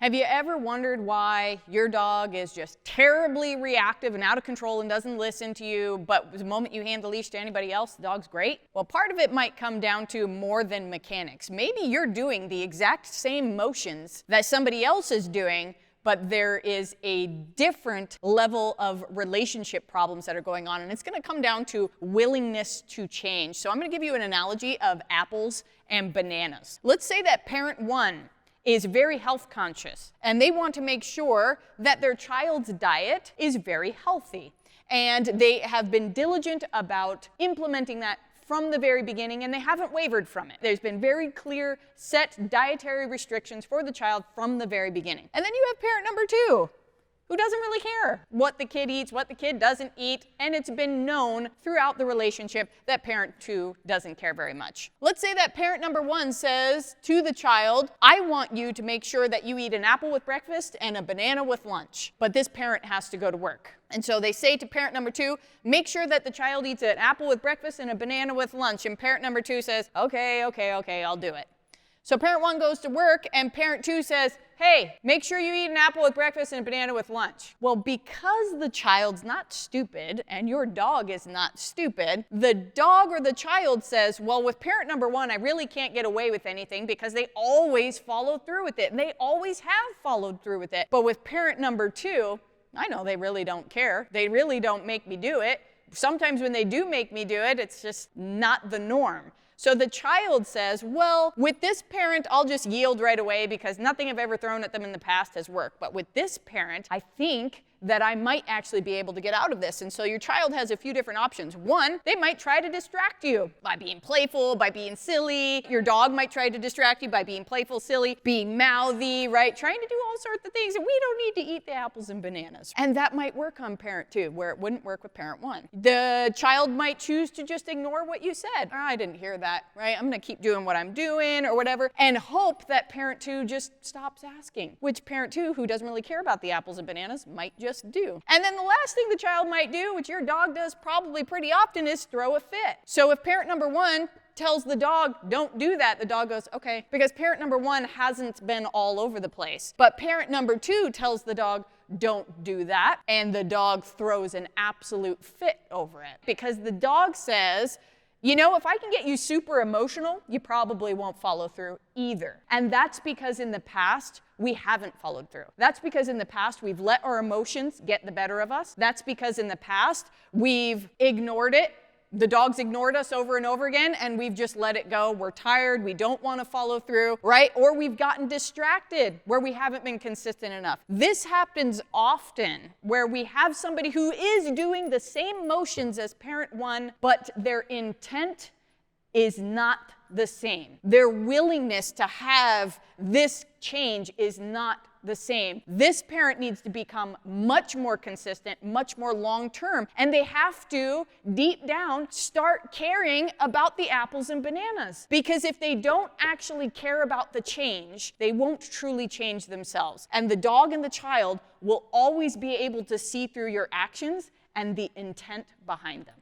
Have you ever wondered why your dog is just terribly reactive and out of control and doesn't listen to you, but the moment you hand the leash to anybody else, the dog's great? Well, part of it might come down to more than mechanics. Maybe you're doing the exact same motions that somebody else is doing, but there is a different level of relationship problems that are going on, and it's going to come down to willingness to change. So I'm going to give you an analogy of apples and bananas. Let's say that parent one is very health conscious, and they want to make sure that their child's diet is very healthy. And they have been diligent about implementing that from the very beginning, and they haven't wavered from it. There's been very clear, set dietary restrictions for the child from the very beginning. And then you have parent number two, who doesn't really care what the kid eats, what the kid doesn't eat, and it's been known throughout the relationship that parent two doesn't care very much. Let's say that parent number one says to the child, I want you to make sure that you eat an apple with breakfast and a banana with lunch, but this parent has to go to work. And so they say to parent number two, make sure that the child eats an apple with breakfast and a banana with lunch, and parent number two says, okay, I'll do it. So parent one goes to work, and parent two says, hey, make sure you eat an apple with breakfast and a banana with lunch. Well, because the child's not stupid, and your dog is not stupid, the dog or the child says, well, with parent number one, I really can't get away with anything because they always follow through with it, and they always have followed through with it. But with parent number two, I know they really don't care. They really don't make me do it. Sometimes when they do make me do it, it's just not the norm. So the child says, well, with this parent, I'll just yield right away because nothing I've ever thrown at them in the past has worked. But with this parent, I think that I might actually be able to get out of this. And so your child has a few different options. One, they might try to distract you by being playful, by being silly. Your dog might try to distract you by being playful, silly, being mouthy, right? Trying to do all sorts of things. And we don't need to eat the apples and bananas. And that might work on parent two, where it wouldn't work with parent one. The child might choose to just ignore what you said. Oh, I didn't hear that, right? I'm going to keep doing what I'm doing or whatever, and hope that parent two just stops asking, which parent two, who doesn't really care about the apples and bananas, might just do. And then the last thing the child might do, which your dog does probably pretty often, is throw a fit. So if parent number one tells the dog, don't do that, the dog goes, okay, because parent number one hasn't been all over the place. But parent number two tells the dog, don't do that, and the dog throws an absolute fit over it. Because the dog says, you know, if I can get you super emotional, you probably won't follow through either. And that's because in the past, we haven't followed through. That's because in the past, we've let our emotions get the better of us. That's because in the past, we've ignored it. The dog's ignored us over and over again, and we've just let it go. We're tired. We don't want to follow through, right? Or we've gotten distracted where we haven't been consistent enough. This happens often where we have somebody who is doing the same motions as parent one, but their intent is not the same. Their willingness to have this change is not the same. This parent needs to become much more consistent, much more long-term, and they have to, deep down, start caring about the apples and bananas. Because if they don't actually care about the change, they won't truly change themselves. And the dog and the child will always be able to see through your actions and the intent behind them.